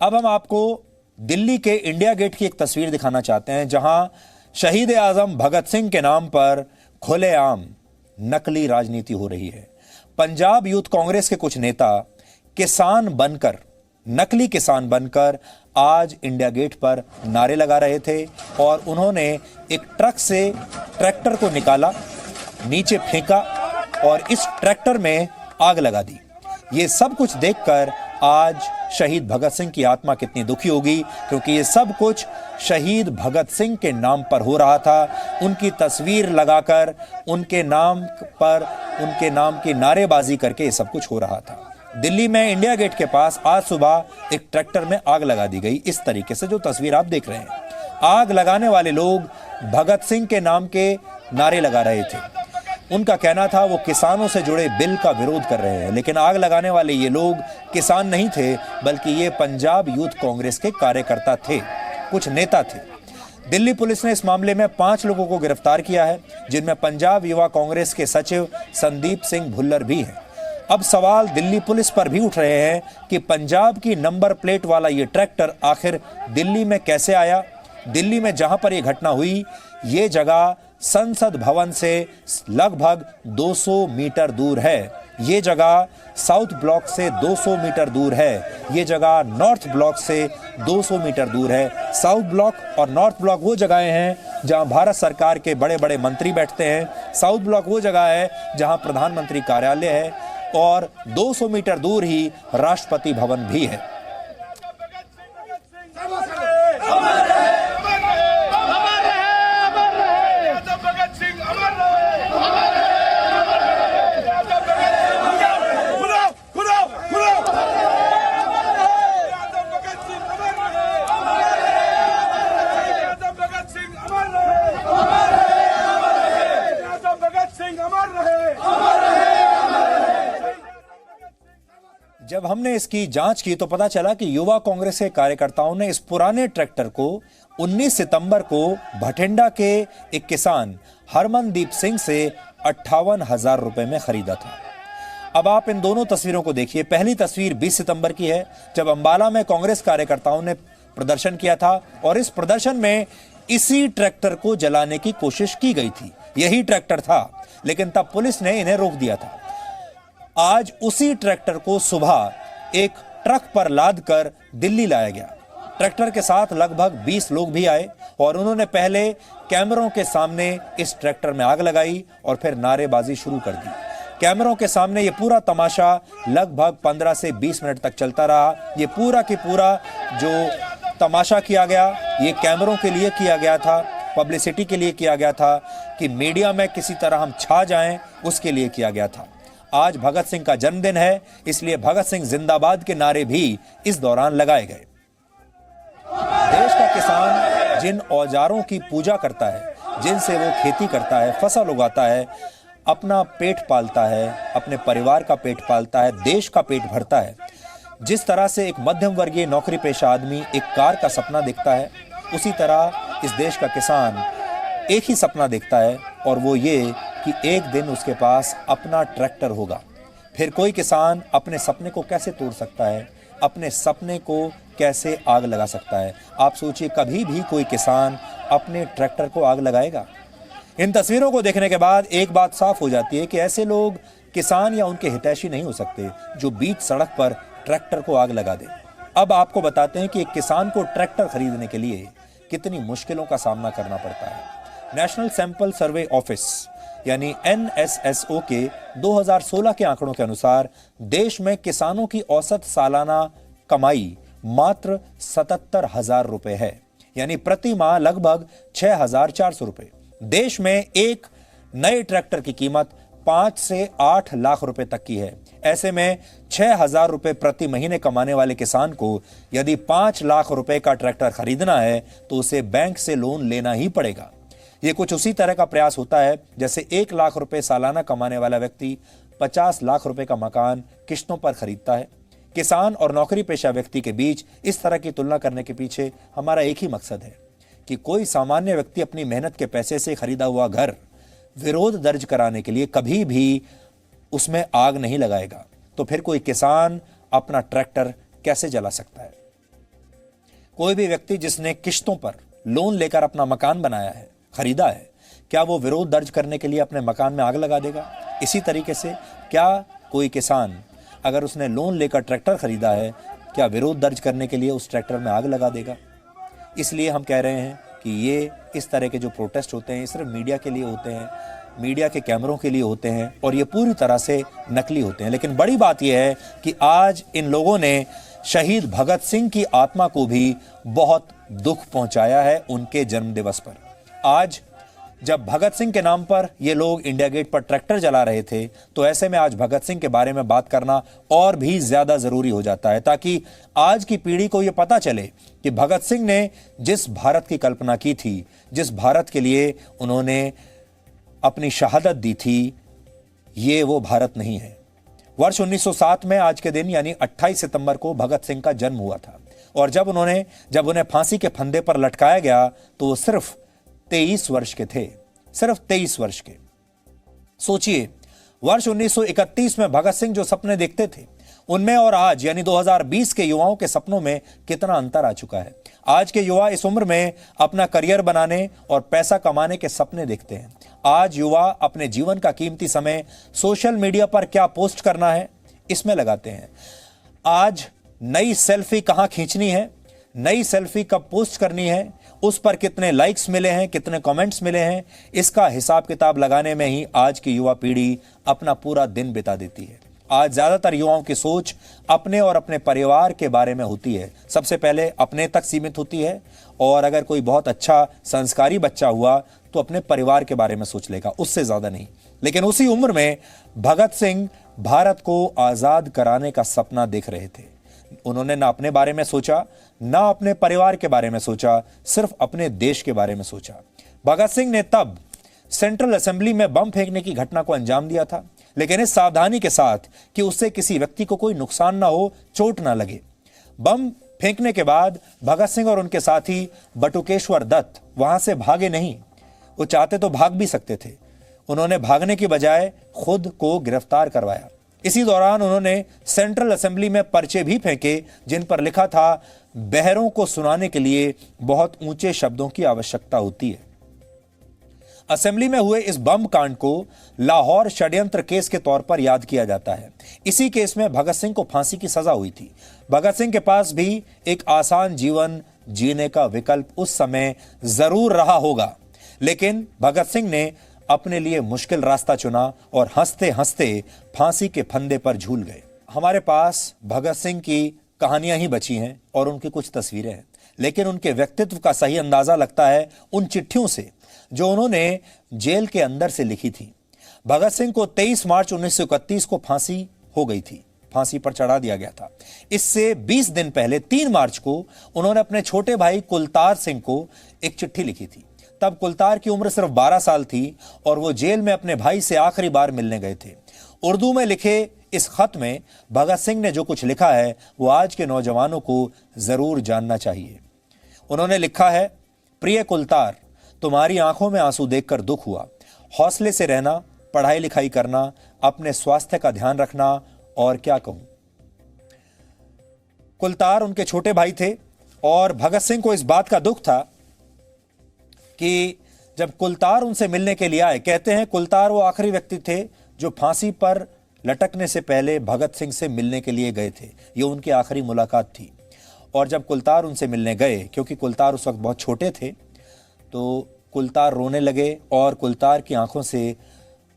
अब हम आपको दिल्ली के इंडिया गेट की एक तस्वीर दिखाना चाहते हैं, जहां शहीद आजम भगत सिंह के नाम पर खुलेआम नकली राजनीति हो रही है। पंजाब यूथ कांग्रेस के कुछ नेता किसान बनकर, नकली किसान बनकर आज इंडिया गेट पर नारे लगा रहे थे और उन्होंने एक ट्रक से ट्रैक्टर को निकाला, नीचे फेंका और इस ट्रैक्टर में आग लगा दी। ये सब कुछ देखकर आज शहीद भगत सिंह की आत्मा कितनी दुखी होगी, क्योंकि ये सब कुछ शहीद भगत सिंह के नाम पर हो रहा था। उनकी तस्वीर लगाकर, उनके नाम पर, उनके नाम की नारेबाजी करके ये सब कुछ हो रहा था। दिल्ली में इंडिया गेट के पास आज सुबह एक ट्रैक्टर में आग लगा दी गई। इस तरीके से जो तस्वीर आप देख रहे हैं, आग लगाने वाले लोग भगत सिंह के नाम के नारे लगा रहे थे। उनका कहना था वो किसानों से जुड़े बिल का विरोध कर रहे हैं, लेकिन आग लगाने वाले ये लोग किसान नहीं थे, बल्कि ये पंजाब यूथ कांग्रेस के कार्यकर्ता थे, कुछ नेता थे। दिल्ली पुलिस ने इस मामले में 5 लोगों को गिरफ्तार किया है, जिनमें पंजाब युवा कांग्रेस के सचिव संदीप सिंह भुल्लर भी हैं। अब सवाल दिल्ली पुलिस पर भी उठ रहे हैं कि पंजाब की नंबर प्लेट वाला ये ट्रैक्टर आखिर दिल्ली में कैसे आया। दिल्ली में जहां पर यह घटना हुई, ये जगह संसद भवन से लगभग 200 मीटर दूर है। ये जगह साउथ ब्लॉक से 200 मीटर दूर है। ये जगह नॉर्थ ब्लॉक से 200 मीटर दूर है। साउथ ब्लॉक और नॉर्थ ब्लॉक वो जगहें हैं जहां भारत सरकार के बड़े बड़े मंत्री बैठते हैं। साउथ ब्लॉक वो जगह है जहां प्रधानमंत्री कार्यालय है और 200 मीटर दूर ही राष्ट्रपति भवन भी है। जब हमने इसकी जांच की तो पता चला कि युवा कांग्रेस के कार्यकर्ताओं ने इस पुराने ट्रैक्टर को 19 सितंबर को भटिंडा के एक किसान हरमनदीप सिंह से 58,000 रुपए में खरीदा था। अब आप इन दोनों तस्वीरों को देखिए। पहली तस्वीर 20 सितंबर की है, जब अंबाला में कांग्रेस कार्यकर्ताओं ने प्रदर्शन किया था और इस प्रदर्शन में इसी ट्रैक्टर को जलाने की कोशिश की गई थी। यही ट्रैक्टर था, लेकिन तब पुलिस ने इन्हें रोक दिया था। आज उसी ट्रैक्टर को सुबह एक ट्रक पर लादकर दिल्ली लाया गया। ट्रैक्टर के साथ लगभग 20 लोग भी आए और उन्होंने पहले कैमरों के सामने इस ट्रैक्टर में आग लगाई और फिर नारेबाजी शुरू कर दी। कैमरों के सामने ये पूरा तमाशा लगभग 15 से 20 मिनट तक चलता रहा। ये पूरा की पूरा जो तमाशा किया गया, ये कैमरों के लिए किया गया था, पब्लिसिटी के लिए किया गया था, कि मीडिया में किसी तरह हम छा जाएं, उसके लिए किया गया था। आज भगत सिंह का जन्मदिन है, इसलिए भगत सिंह जिंदाबाद के नारे भी इस दौरान लगाए गए। देश का किसान जिन औजारों की पूजा करता है, जिनसे वो खेती करता है, फसल उगाता है, अपना पेट पालता है, अपने परिवार का पेट पालता है, देश का पेट भरता है, जिस तरह से एक मध्यम वर्गीय नौकरी पेशा आदमी एक कार का सपना देखता है, उसी तरह इस देश का किसान एक ही सपना देखता है, और वो ये कि एक दिन उसके पास अपना ट्रैक्टर होगा। फिर कोई किसान अपने सपने को कैसे तोड़ सकता है, अपने सपने को कैसे आग लगा सकता है? आप सोचिए, कभी भी कोई किसान अपने ट्रैक्टर को आग लगाएगा? इन तस्वीरों को देखने के बाद एक बात साफ हो जाती है कि ऐसे लोग किसान या उनके हितैषी नहीं हो सकते जो बीच सड़क पर ट्रैक्टर को आग लगा दे। अब आपको बताते हैं कि एक किसान को ट्रैक्टर खरीदने के लिए कितनी मुश्किलों का सामना करना पड़ता है। नेशनल सैंपल सर्वे ऑफिस यानी NSSO के 2016 के आंकड़ों के अनुसार देश में किसानों की औसत सालाना कमाई मात्र 77,000 रुपए है, यानी प्रति माह लगभग 6,400 रुपए। देश में एक नए ट्रैक्टर की कीमत 5 से 8 लाख रुपए तक की है। ऐसे में 6,000 रुपए प्रति महीने कमाने वाले किसान को यदि 5 लाख रुपए का ट्रैक्टर खरीदना है तो उसे बैंक से लोन लेना ही पड़ेगा। ये कुछ उसी तरह का प्रयास होता है जैसे 1 लाख रुपए सालाना कमाने वाला व्यक्ति 50 लाख रुपए का मकान किश्तों पर खरीदता है। किसान और नौकरी पेशा व्यक्ति के बीच इस तरह की तुलना करने के पीछे हमारा एक ही मकसद है कि कोई सामान्य व्यक्ति अपनी मेहनत के पैसे से खरीदा हुआ घर विरोध दर्ज कराने के लिए कभी भी उसमें आग नहीं लगाएगा, तो फिर कोई किसान अपना ट्रैक्टर कैसे जला सकता है? कोई भी व्यक्ति जिसने किश्तों पर लोन लेकर अपना मकान बनाया है, खरीदा है, क्या वो विरोध दर्ज करने के लिए अपने मकान में आग लगा देगा? इसी तरीके से क्या कोई किसान अगर उसने लोन लेकर ट्रैक्टर खरीदा है, क्या विरोध दर्ज करने के लिए उस ट्रैक्टर में आग लगा देगा? इसलिए हम कह रहे हैं कि ये इस तरह के जो प्रोटेस्ट होते हैं, ये सिर्फ मीडिया के लिए होते हैं, मीडिया के कैमरों के लिए होते हैं और ये पूरी तरह से नकली होते हैं। लेकिन बड़ी बात यह है कि आज इन लोगों ने शहीद भगत सिंह की आत्मा को भी बहुत दुख पहुंचाया है उनके जन्मदिवस पर। आज जब भगत सिंह के नाम पर ये लोग इंडिया गेट पर ट्रैक्टर जला रहे थे, तो ऐसे में आज भगत सिंह के बारे में बात करना और भी ज्यादा जरूरी हो जाता है, ताकि आज की पीढ़ी को यह पता चले कि भगत सिंह ने जिस भारत की कल्पना की थी, जिस भारत के लिए उन्होंने अपनी शहादत दी थी, ये वो भारत नहीं है। वर्ष 1907 में आज के दिन यानी 28 सितंबर को भगत सिंह का जन्म हुआ था और जब उन्हें फांसी के फंदे पर लटकाया गया तो वो सिर्फ 23 वर्ष के थे, सिर्फ 23 वर्ष के। सोचिए, वर्ष 1931 में भगत सिंह जो सपने देखते थे, उनमें और आज यानी 2020 के युवाओं के सपनों में कितना अंतर आ चुका है। आज के युवा इस उम्र में अपना करियर बनाने और पैसा कमाने के सपने देखते हैं। आज युवा अपने जीवन का कीमती समय सोशल मीडिया पर क्या पोस्ट करना है, इसमें लगाते हैं। आज नई सेल्फी कहां खींचनी है, नई सेल्फी कब पोस्ट करनी है, उस पर कितने लाइक्स मिले हैं, कितने कमेंट्स मिले हैं, इसका हिसाब किताब लगाने में ही आज की युवा पीढ़ी अपना पूरा दिन बिता देती है। आज ज्यादातर युवाओं की सोच अपने और अपने परिवार के बारे में होती है। सबसे पहले अपने तक सीमित होती है और अगर कोई बहुत अच्छा संस्कारी बच्चा हुआ तो अपने परिवार के बारे में सोच लेगा, उससे ज्यादा नहीं। लेकिन उसी उम्र में भगत सिंह भारत को आजाद कराने का सपना देख रहे थे। उन्होंने ना अपने बारे में सोचा, ना अपने परिवार के बारे में सोचा, सिर्फ अपने देश के बारे में सोचा। भगत सिंह ने तब सेंट्रल असेंबली में बम फेंकने की घटना को अंजाम दिया था, लेकिन इस सावधानी के साथ कि उससे किसी व्यक्ति को कोई नुकसान ना हो, चोट ना लगे। बम फेंकने के बाद भगत सिंह और उनके साथी बटुकेश्वर दत्त वहां से भागे नहीं। वो चाहते तो भाग भी सकते थे, उन्होंने भागने की बजाय खुद को गिरफ्तार करवाया। इसी दौरान उन्होंने सेंट्रल असेंबली में पर्चे भी फेंके जिन पर लिखा था, बहरों को सुनाने के लिए बहुत ऊंचे शब्दों की आवश्यकता होती है। असेंबली में हुए इस बम कांड को लाहौर षड्यंत्र केस के तौर पर याद किया जाता है। इसी केस में भगत सिंह को फांसी की सजा हुई थी। भगत सिंह के पास भी एक आसान जीवन जीने का विकल्प उस समय जरूर रहा होगा, लेकिन भगत सिंह ने अपने लिए मुश्किल रास्ता चुना और हंसते हंसते फांसी के फंदे पर झूल गए। हमारे पास भगत सिंह की कहानियां ही बची हैं और उनकी कुछ तस्वीरें हैं, लेकिन उनके व्यक्तित्व का सही अंदाजा लगता है उन चिट्ठियों से जो उन्होंने जेल के अंदर से लिखी थी। भगत सिंह को 23 मार्च 1931 को फांसी हो गई थी, फांसी पर चढ़ा दिया गया था। इससे 20 दिन पहले 3 मार्च को उन्होंने अपने छोटे भाई कुलतार सिंह को एक चिट्ठी लिखी थी। तब कुलतार की उम्र सिर्फ 12 साल थी और वो जेल में अपने भाई से आखिरी बार मिलने गए थे। उर्दू में लिखे इस खत में भगत सिंह ने जो कुछ लिखा है वो आज के नौजवानों को जरूर जानना चाहिए। उन्होंने लिखा है, प्रिय कुलतार, तुम्हारी आंखों में आंसू देखकर दुख हुआ। हौसले से रहना, पढ़ाई लिखाई करना, अपने स्वास्थ्य का ध्यान रखना और क्या कहूं। कुलतार उनके छोटे भाई थे और भगत सिंह को इस बात का दुख था कि जब कुलतार उनसे मिलने के लिए आए, कहते हैं कुलतार वो आखिरी व्यक्ति थे जो फांसी पर लटकने से पहले भगत सिंह से मिलने के लिए गए थे। ये उनकी आखिरी मुलाकात थी। और जब कुलतार उनसे मिलने गए, क्योंकि कुलतार उस वक्त बहुत छोटे थे, तो कुलतार रोने लगे और कुलतार की आंखों से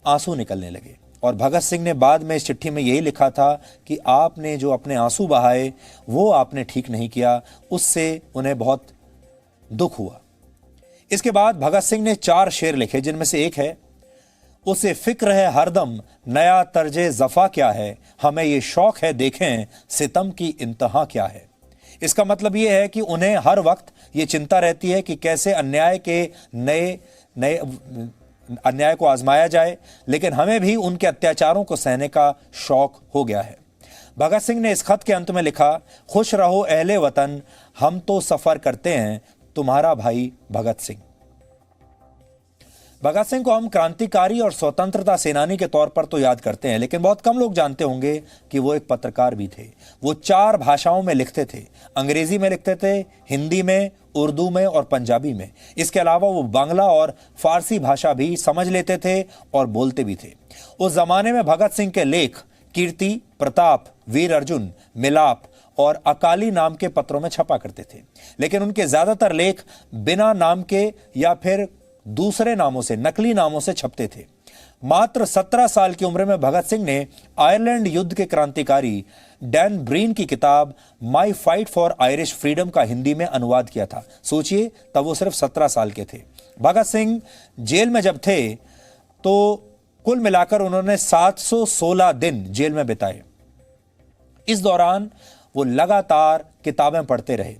आंसू निकलने लगे। और भगत सिंह ने बाद में इस चिट्ठी में यही लिखा था कि आपने जो अपने आंसू बहाए वो आपने ठीक नहीं किया, उससे उन्हें बहुत दुख हुआ। इसके बाद भगत सिंह ने 4 शेर लिखे, जिनमें से एक है, उसे फिक्र है हरदम नया तर्जे जफा क्या है, हमें ये शौक है देखें सितम की इंतहा क्या है। इसका मतलब यह है कि उन्हें हर वक्त ये चिंता रहती है कि कैसे अन्याय के नए अन्याय को आजमाया जाए, लेकिन हमें भी उनके अत्याचारों को सहने का शौक हो गया है। भगत सिंह ने इस खत के अंत में लिखा, खुश रहो अहले वतन, हम तो सफर करते हैं, तुम्हारा भाई भगत सिंह। भगत सिंह को हम क्रांतिकारी और स्वतंत्रता सेनानी के तौर पर तो याद करते हैं, लेकिन बहुत कम लोग जानते होंगे कि वो एक पत्रकार भी थे। वो 4 भाषाओं में लिखते थे। अंग्रेजी में लिखते थे, हिंदी में, उर्दू में और पंजाबी में। इसके अलावा वो बांग्ला और फारसी भाषा भी समझ लेते थे और बोलते भी थे। उस जमाने में भगत सिंह के लेख कीर्ति, प्रताप, वीर अर्जुन, मिलाप और अकाली नाम के पत्रों में छपा करते थे, लेकिन उनके ज्यादातर लेख बिना नाम के या फिर दूसरे नामों से, नकली नामों से छपते थे। मात्र 17 साल की उम्र में भगत सिंह ने आयरलैंड युद्ध के क्रांतिकारी डैन ब्रीन की किताब माई फाइट फॉर आयरिश फ्रीडम का हिंदी में अनुवाद किया था। सोचिए, तब वो सिर्फ 17 साल के थे। भगत सिंह जेल में जब थे तो कुल मिलाकर उन्होंने 716 दिन जेल में बिताए। इस दौरान वो लगातार किताबें पढ़ते रहे।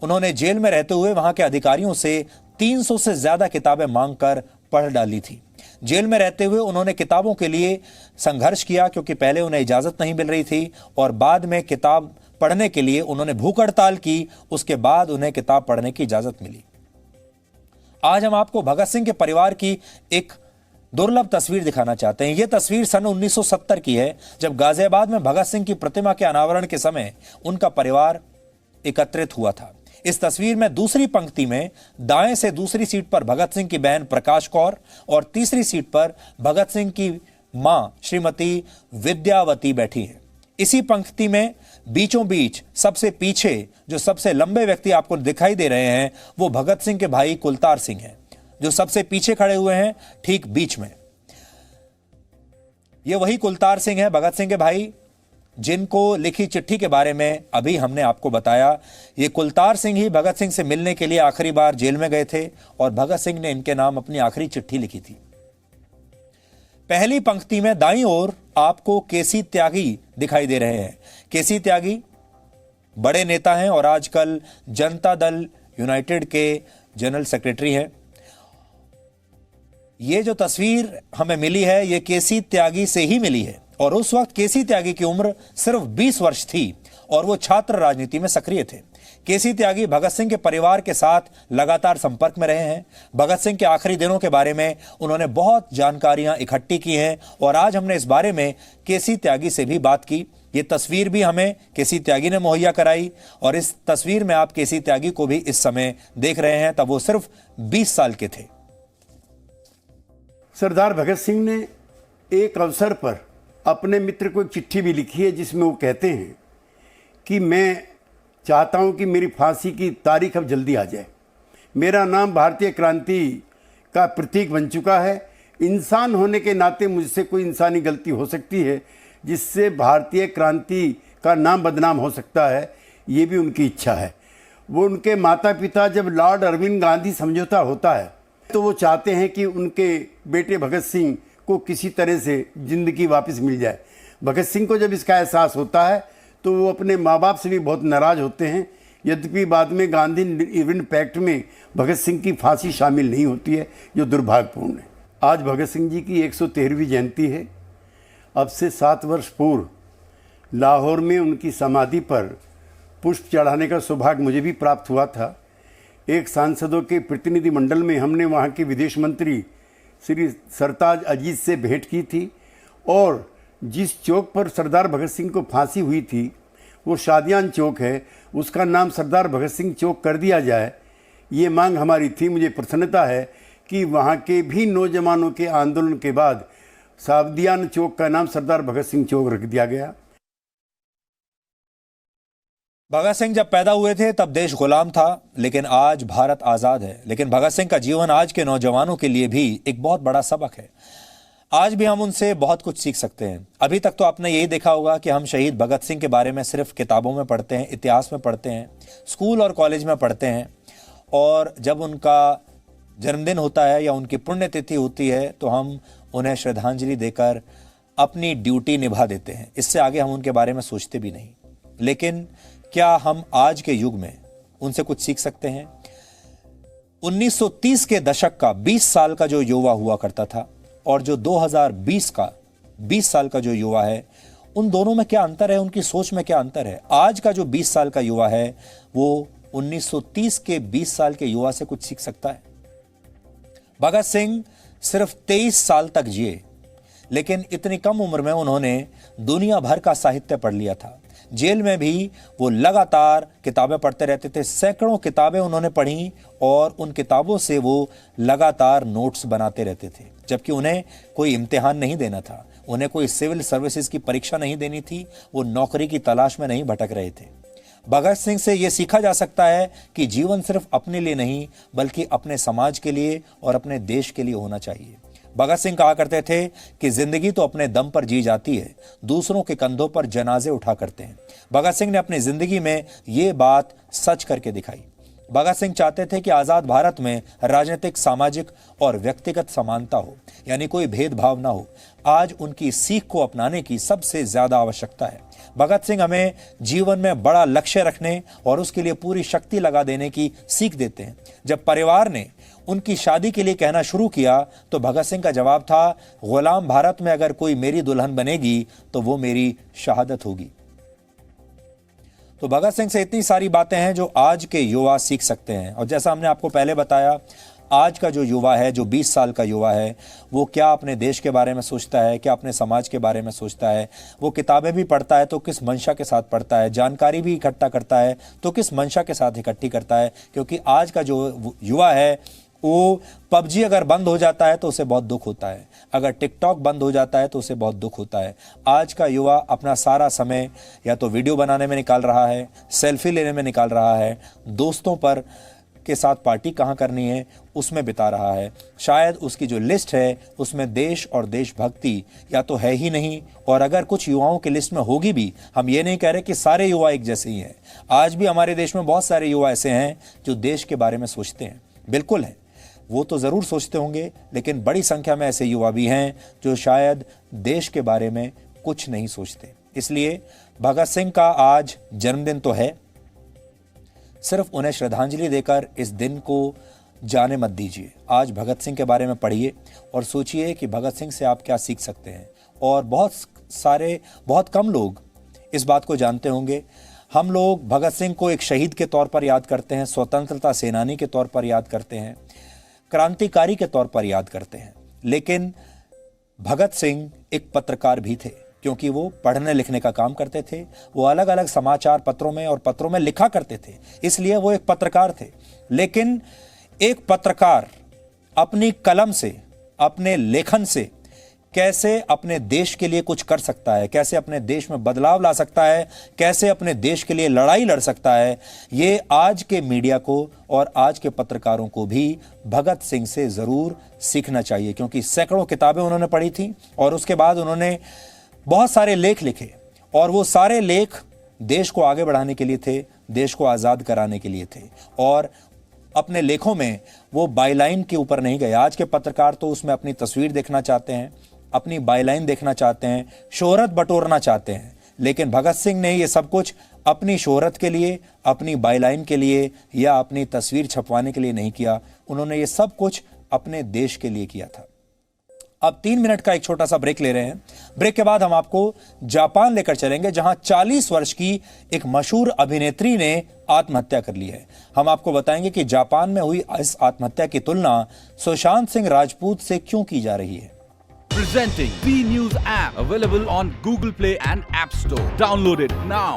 उन्होंने जेल में रहते हुए वहां के अधिकारियों से 300 से ज्यादा किताबें मांगकर पढ़ डाली थी। जेल में रहते हुए उन्होंने किताबों के लिए संघर्ष किया, क्योंकि पहले उन्हें इजाजत नहीं मिल रही थी और बाद में किताब पढ़ने के लिए उन्होंने भूख हड़ताल की। उसके बाद उन्हें किताब पढ़ने की इजाजत मिली। आज हम आपको भगत सिंह के परिवार की एक दुर्लभ तस्वीर दिखाना चाहते हैं। यह तस्वीर सन 1970 की है, जब गाजियाबाद में भगत सिंह की प्रतिमा के अनावरण के समय उनका परिवार एकत्रित हुआ था। इस तस्वीर में दूसरी पंक्ति में दाएं से दूसरी सीट पर भगत सिंह की बहन प्रकाश कौर और तीसरी सीट पर भगत सिंह की मां श्रीमती विद्यावती बैठी है। इसी पंक्ति में बीचों बीच सबसे पीछे जो सबसे लंबे व्यक्ति आपको दिखाई दे रहे हैं, वो भगत सिंह के भाई कुलतार सिंह हैं, जो सबसे पीछे खड़े हुए हैं, ठीक बीच में। ये वही कुलतार सिंह है, भगत सिंह के भाई, जिनको लिखी चिट्ठी के बारे में अभी हमने आपको बताया। ये कुलतार सिंह ही भगत सिंह से मिलने के लिए आखिरी बार जेल में गए थे और भगत सिंह ने इनके नाम अपनी आखिरी चिट्ठी लिखी थी। पहली पंक्ति में दाईं ओर आपको केसी त्यागी दिखाई दे रहे हैं। केसी त्यागी बड़े नेता हैं और आजकल जनता दल यूनाइटेड के जनरल सेक्रेटरी हैं। ये जो तस्वीर हमें मिली है, ये केसी त्यागी से ही मिली है और उस वक्त केसी त्यागी की उम्र सिर्फ 20 वर्ष थी और वो छात्र राजनीति में सक्रिय थे। केसी त्यागी भगत सिंह के परिवार के साथ लगातार संपर्क में रहे हैं। भगत सिंह के आखिरी दिनों के बारे में उन्होंने बहुत जानकारियां इकट्ठी की हैं और आज हमने इस बारे में केसी त्यागी से भी बात की। ये तस्वीर भी हमें केसी त्यागी ने मुहैया कराई और इस तस्वीर में आप केसी त्यागी को भी इस समय देख रहे हैं, तब वो सिर्फ 20 साल के थे। सरदार भगत सिंह ने एक अवसर पर अपने मित्र को एक चिट्ठी भी लिखी है, जिसमें वो कहते हैं कि मैं चाहता हूं कि मेरी फांसी की तारीख अब जल्दी आ जाए। मेरा नाम भारतीय क्रांति का प्रतीक बन चुका है। इंसान होने के नाते मुझसे कोई इंसानी गलती हो सकती है जिससे भारतीय क्रांति का नाम बदनाम हो सकता है, ये भी उनकी इच्छा है। वो उनके माता पिता, जब लॉर्ड अरविंद गांधी समझौता होता है तो वो चाहते हैं कि उनके बेटे भगत सिंह को किसी तरह से ज़िंदगी वापस मिल जाए। भगत सिंह को जब इसका एहसास होता है तो वो अपने माँ बाप से भी बहुत नाराज़ होते हैं। यद्यपि बाद में गांधी इरविन पैक्ट में भगत सिंह की फांसी शामिल नहीं होती है, जो दुर्भाग्यपूर्ण है। आज भगत सिंह जी की 113वीं जयंती है। अब से 7 वर्ष पूर्व लाहौर में उनकी समाधि पर पुष्प चढ़ाने का सौभाग्य मुझे भी प्राप्त हुआ था। एक सांसदों के प्रतिनिधिमंडल में हमने वहाँ के विदेश मंत्री श्री सरताज अजीज से भेंट की थी और जिस चौक पर सरदार भगत सिंह को फांसी हुई थी वो शादियान चौक है, उसका नाम सरदार भगत सिंह चौक कर दिया जाए, ये मांग हमारी थी। मुझे प्रसन्नता है कि वहाँ के भी नौजवानों के आंदोलन के बाद शादियान चौक का नाम सरदार भगत सिंह चौक रख दिया गया। भगत सिंह जब पैदा हुए थे तब देश गुलाम था, लेकिन आज भारत आज़ाद है। लेकिन भगत सिंह का जीवन आज के नौजवानों के लिए भी एक बहुत बड़ा सबक है। आज भी हम उनसे बहुत कुछ सीख सकते हैं। अभी तक तो आपने यही देखा होगा कि हम शहीद भगत सिंह के बारे में सिर्फ किताबों में पढ़ते हैं, इतिहास में पढ़ते हैं, स्कूल और कॉलेज में पढ़ते हैं, और जब उनका जन्मदिन होता है या उनकी पुण्यतिथि होती है तो हम उन्हें श्रद्धांजलि देकर अपनी ड्यूटी निभा देते हैं। इससे आगे हम उनके बारे में सोचते भी नहीं। लेकिन क्या हम आज के युग में उनसे कुछ सीख सकते हैं? 1930 के दशक का 20 साल का जो युवा हुआ करता था और जो 2020 का 20 साल का जो युवा है, उन दोनों में क्या अंतर है? उनकी सोच में क्या अंतर है? आज का जो 20 साल का युवा है वो 1930 के 20 साल के युवा से कुछ सीख सकता है। भगत सिंह सिर्फ 23 साल तक जिए, लेकिन इतनी कम उम्र में उन्होंने दुनिया भर का साहित्य पढ़ लिया था। जेल में भी वो लगातार किताबें पढ़ते रहते थे। सैकड़ों किताबें उन्होंने पढ़ी और उन किताबों से वो लगातार नोट्स बनाते रहते थे, जबकि उन्हें कोई इम्तिहान नहीं देना था, उन्हें कोई सिविल सर्विसेज की परीक्षा नहीं देनी थी, वो नौकरी की तलाश में नहीं भटक रहे थे। भगत सिंह से ये सीखा जा सकता है कि जीवन सिर्फ अपने लिए नहीं बल्कि अपने समाज के लिए और अपने देश के लिए होना चाहिए। भगत सिंह कहा करते थे कि जिंदगी तो अपने दम पर जी जाती है, दूसरों के कंधों पर जनाजे उठा करते हैं। भगत सिंह ने अपनी जिंदगी में ये बात सच करके दिखाई। भगत सिंह चाहते थे कि आजाद भारत में राजनीतिक, सामाजिक और व्यक्तिगत समानता हो, यानी कोई भेदभाव ना हो। आज उनकी सीख को अपनाने की सबसे ज्यादा आवश्यकता है। भगत सिंह हमें जीवन में बड़ा लक्ष्य रखने और उसके लिए पूरी शक्ति लगा देने की सीख देते हैं। जब परिवार ने उनकी शादी के लिए कहना शुरू किया तो भगत सिंह का जवाब था, गुलाम भारत में अगर कोई मेरी दुल्हन बनेगी तो वो मेरी शहादत होगी। तो भगत सिंह से इतनी सारी बातें हैं जो आज के युवा सीख सकते हैं। और जैसा हमने आपको पहले बताया, आज का जो युवा है, जो 20 साल का युवा है, वो क्या अपने देश के बारे में सोचता है, क्या अपने समाज के बारे में सोचता है। वो किताबें भी पढ़ता है तो किस मंशा के साथ पढ़ता है, जानकारी भी इकट्ठा करता है तो किस मंशा के साथ इकट्ठी करता है। क्योंकि आज का जो युवा है वो पबजी अगर बंद हो जाता है तो उसे बहुत दुख होता है, अगर टिकटॉक बंद हो जाता है तो उसे बहुत दुख होता है। आज का युवा अपना सारा समय या तो वीडियो बनाने में निकाल रहा है, सेल्फी लेने में निकाल रहा है, दोस्तों पर के साथ पार्टी कहाँ करनी है उसमें बिता रहा है। शायद उसकी जो लिस्ट है उसमें देश और देशभक्ति या तो है ही नहीं, और अगर कुछ युवाओं की लिस्ट में होगी भी, हम ये नहीं कह रहे कि सारे युवा एक जैसे ही हैं। आज भी हमारे देश में बहुत सारे युवा ऐसे हैं जो देश के बारे में सोचते हैं, बिल्कुल है, वो तो ज़रूर सोचते होंगे, लेकिन बड़ी संख्या में ऐसे युवा भी हैं जो शायद देश के बारे में कुछ नहीं सोचते। इसलिए भगत सिंह का आज जन्मदिन तो है, सिर्फ उन्हें श्रद्धांजलि देकर इस दिन को जाने मत दीजिए। आज भगत सिंह के बारे में पढ़िए और सोचिए कि भगत सिंह से आप क्या सीख सकते हैं। और बहुत कम लोग इस बात को जानते होंगे। हम लोग भगत सिंह को एक शहीद के तौर पर याद करते हैं, स्वतंत्रता सेनानी के तौर पर याद करते हैं, क्रांतिकारी के तौर पर याद करते हैं, लेकिन भगत सिंह एक पत्रकार भी थे, क्योंकि वो पढ़ने लिखने का काम करते थे। वो अलग अलग समाचार पत्रों में और पत्रों में लिखा करते थे, इसलिए वो एक पत्रकार थे। लेकिन एक पत्रकार अपनी कलम से, अपने लेखन से कैसे अपने देश के लिए कुछ कर सकता है, कैसे अपने देश में बदलाव ला सकता है, कैसे अपने देश के लिए लड़ाई लड़ सकता है, ये आज के मीडिया को और आज के पत्रकारों को भी भगत सिंह से ज़रूर सीखना चाहिए। क्योंकि सैकड़ों किताबें उन्होंने पढ़ी थी और उसके बाद उन्होंने बहुत सारे लेख लिखे, और वो सारे लेख देश को आगे बढ़ाने के लिए थे, देश को आज़ाद कराने के लिए थे। और अपने लेखों में वो बाईलाइन के ऊपर नहीं गए। आज के पत्रकार तो उसमें अपनी तस्वीर देखना चाहते हैं, अपनी बाईलाइन देखना चाहते हैं, शोहरत बटोरना चाहते हैं। लेकिन भगत सिंह ने ये सब कुछ अपनी शोहरत के लिए, अपनी बाईलाइन के लिए या अपनी तस्वीर छपवाने के लिए नहीं किया। उन्होंने ये सब कुछ अपने देश के लिए किया था। अब 3 मिनट का एक छोटा सा ब्रेक ले रहे हैं। ब्रेक के बाद हम आपको जापान लेकर चलेंगे, जहां 40 वर्ष की एक मशहूर अभिनेत्री ने आत्महत्या कर ली है। हम आपको बताएंगे कि जापान में हुई इस आत्महत्या की तुलना सुशांत सिंह राजपूत से क्यों की जा रही है। Presenting V News app, available on Google Play and App Store. Download it now.